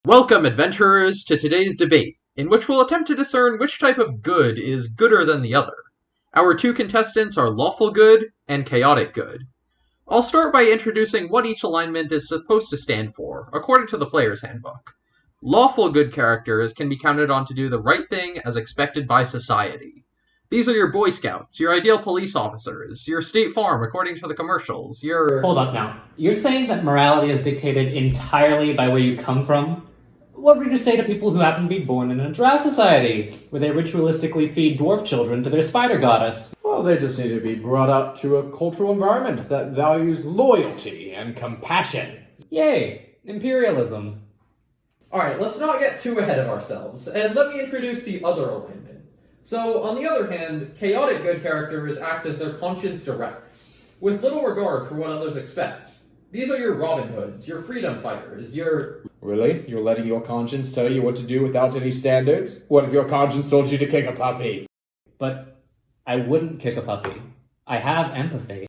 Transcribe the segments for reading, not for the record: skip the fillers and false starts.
Welcome, adventurers, to today's debate, in which we'll attempt to discern which type of good is gooder than the other. Our two contestants are lawful good and chaotic good. I'll start by introducing what each alignment is supposed to stand for, according to the player's handbook. Lawful good characters can be counted on to do the right thing as expected by society. These are your Boy Scouts, your ideal police officers, your State Farm according to the commercials, your... Hold up now. You're saying that morality is dictated entirely by where you come from? What would you say to people who happen to be born in a drow society, where they ritualistically feed dwarf children to their spider goddess? Well, they just need to be brought up to a cultural environment that values loyalty and compassion. Yay! Imperialism. Alright, let's not get too ahead of ourselves, and let me introduce the other alignment. So, on the other hand, chaotic good characters act as their conscience directs, with little regard for what others expect. These are your Robin Hoods, your freedom fighters, your... Really? You're letting your conscience tell you what to do without any standards? What if your conscience told you to kick a puppy? But I wouldn't kick a puppy. I have empathy.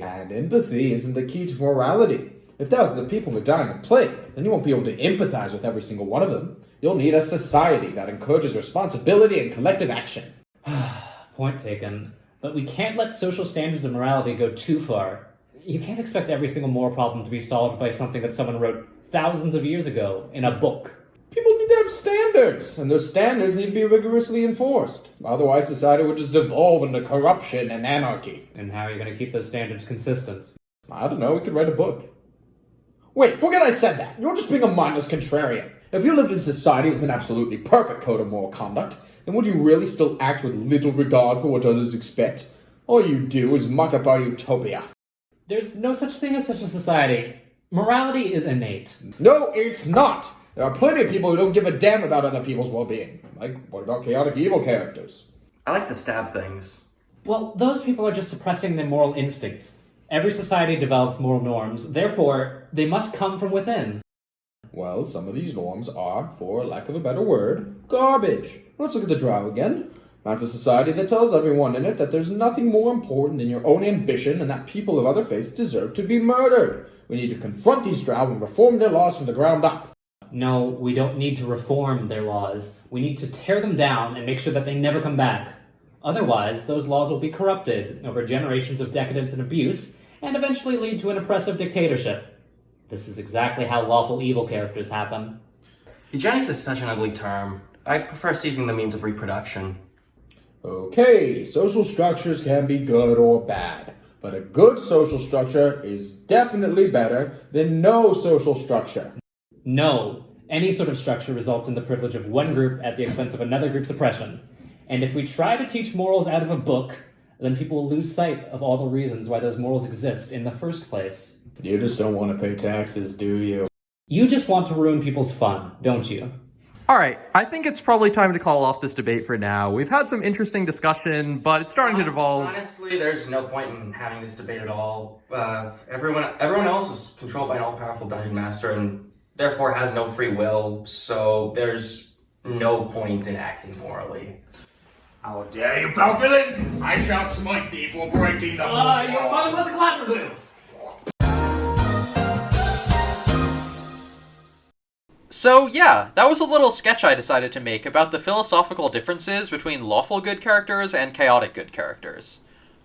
And empathy isn't the key to morality. If thousands of people are dying of plague, then you won't be able to empathize with every single one of them. You'll need a society that encourages responsibility and collective action. Point taken. But we can't let social standards of morality go too far. You can't expect every single moral problem to be solved by something that someone wrote thousands of years ago in a book. People need to have standards, and those standards need to be rigorously enforced. Otherwise, society would just devolve into corruption and anarchy. And how are you going to keep those standards consistent? I don't know, we could write a book. Wait, forget I said that. You're just being a mindless contrarian. If you lived in society with an absolutely perfect code of moral conduct, then would you really still act with little regard for what others expect? All you do is muck up our utopia. There's no such thing as such a society. Morality is innate. No, it's not. There are plenty of people who don't give a damn about other people's well-being. Like, what about chaotic evil characters? I like to stab things. Well, those people are just suppressing their moral instincts. Every society develops moral norms, therefore, they must come from within. Well, some of these norms are, for lack of a better word, garbage. Let's look at the Drow again. That's a society that tells everyone in it that there's nothing more important than your own ambition and that people of other faiths deserve to be murdered. We need to confront these Drow and reform their laws from the ground up. No, we don't need to reform their laws. We need to tear them down and make sure that they never come back. Otherwise, those laws will be corrupted over generations of decadence and abuse, and eventually lead to an oppressive dictatorship. This is exactly how lawful evil characters happen. Eugenics is such an ugly term. I prefer seizing the means of reproduction. Okay, social structures can be good or bad, but a good social structure is definitely better than no social structure. No, any sort of structure results in the privilege of one group at the expense of another group's oppression. And if we try to teach morals out of a book, then people will lose sight of all the reasons why those morals exist in the first place. You just don't want to pay taxes, do you? You just want to ruin people's fun, don't you? Alright, I think it's probably time to call off this debate for now. We've had some interesting discussion, but it's starting to devolve. Honestly, there's no point in having this debate at all. Everyone else is controlled by an all-powerful dungeon master and therefore has no free will, so there's no point in acting morally. How dare you, foul villain! I shall smite thee for breaking the fourth Your wall. mother was a clapper. So yeah, that was a little sketch I decided to make about the philosophical differences between lawful good characters and chaotic good characters.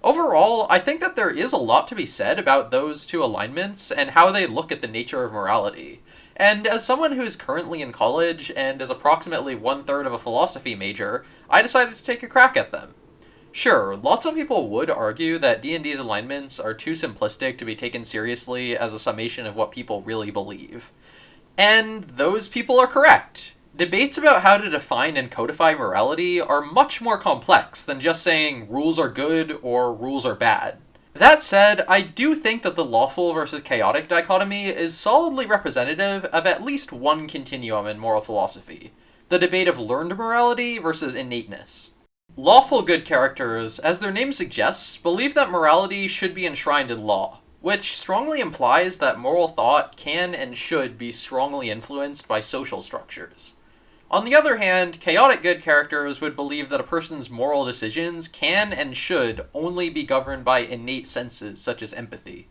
Overall, I think that there is a lot to be said about those two alignments and how they look at the nature of morality. And as someone who's currently in college and is approximately 1/3 of a philosophy major, I decided to take a crack at them. Sure, lots of people would argue that D&D's alignments are too simplistic to be taken seriously as a summation of what people really believe. And those people are correct. Debates about how to define and codify morality are much more complex than just saying rules are good or rules are bad. That said, I do think that the lawful versus chaotic dichotomy is solidly representative of at least one continuum in moral philosophy, the debate of learned morality versus innateness. Lawful good characters, as their name suggests, believe that morality should be enshrined in law, which strongly implies that moral thought can and should be strongly influenced by social structures. On the other hand, chaotic good characters would believe that a person's moral decisions can and should only be governed by innate senses such as empathy.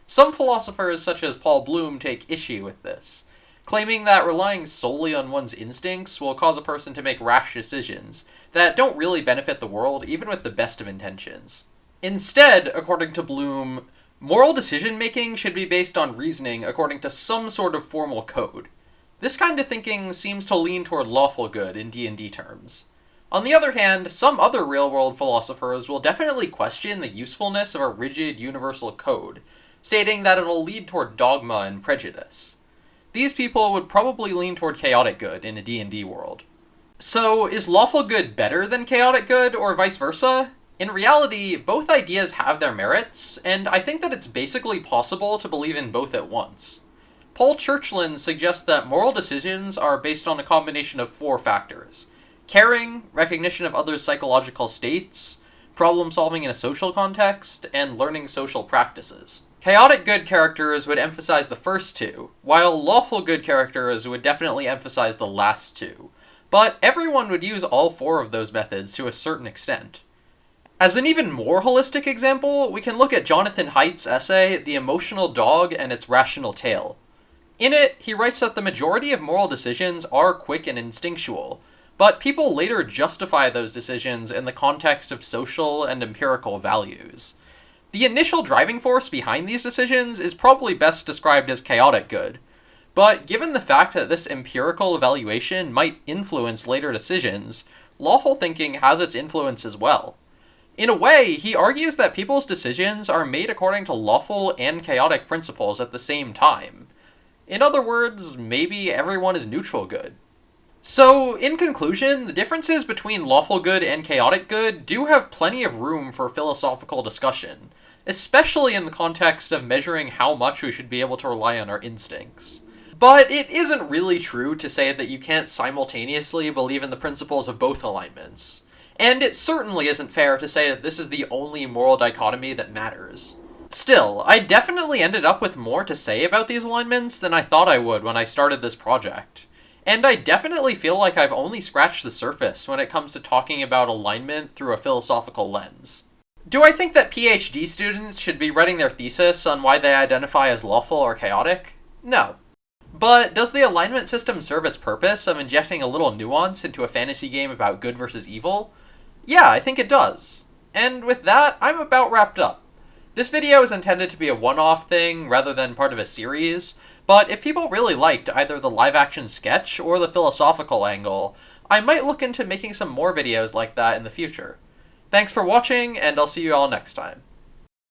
Some philosophers such as Paul Bloom take issue with this. claiming that relying solely on one's instincts will cause a person to make rash decisions that don't really benefit the world even with the best of intentions. Instead, according to Bloom, moral decision-making should be based on reasoning according to some sort of formal code. This kind of thinking seems to lean toward lawful good in D&D terms. On the other hand, some other real-world philosophers will definitely question the usefulness of a rigid universal code, stating that it'll lead toward dogma and prejudice. These people would probably lean toward chaotic good in a D&D world. So, is lawful good better than chaotic good, or vice versa? In reality, both ideas have their merits, and I think that it's basically possible to believe in both at once. Paul Churchland suggests that moral decisions are based on a combination of 4 factors: caring, recognition of others' psychological states, problem-solving in a social context, and learning social practices. Chaotic good characters would emphasize the first 2, while lawful good characters would definitely emphasize the last 2. But everyone would use all 4 of those methods to a certain extent. As an even more holistic example, we can look at Jonathan Haidt's essay, The Emotional Dog and Its Rational Tail. In it, he writes that the majority of moral decisions are quick and instinctual, but people later justify those decisions in the context of social and empirical values. The initial driving force behind these decisions is probably best described as chaotic good, but given the fact that this empirical evaluation might influence later decisions, lawful thinking has its influence as well. In a way, he argues that people's decisions are made according to lawful and chaotic principles at the same time. In other words, maybe everyone is neutral good. So, in conclusion, the differences between lawful good and chaotic good do have plenty of room for philosophical discussion, especially in the context of measuring how much we should be able to rely on our instincts. But it isn't really true to say that you can't simultaneously believe in the principles of both alignments. And it certainly isn't fair to say that this is the only moral dichotomy that matters. Still, I definitely ended up with more to say about these alignments than I thought I would when I started this project. And I definitely feel like I've only scratched the surface when it comes to talking about alignment through a philosophical lens. Do I think that PhD students should be writing their thesis on why they identify as lawful or chaotic? No. But does the alignment system serve its purpose of injecting a little nuance into a fantasy game about good versus evil? Yeah, I think it does. And with that, I'm about wrapped up. This video is intended to be a one-off thing rather than part of a series, but if people really liked either the live-action sketch or the philosophical angle, I might look into making some more videos like that in the future. Thanks for watching, and I'll see you all next time.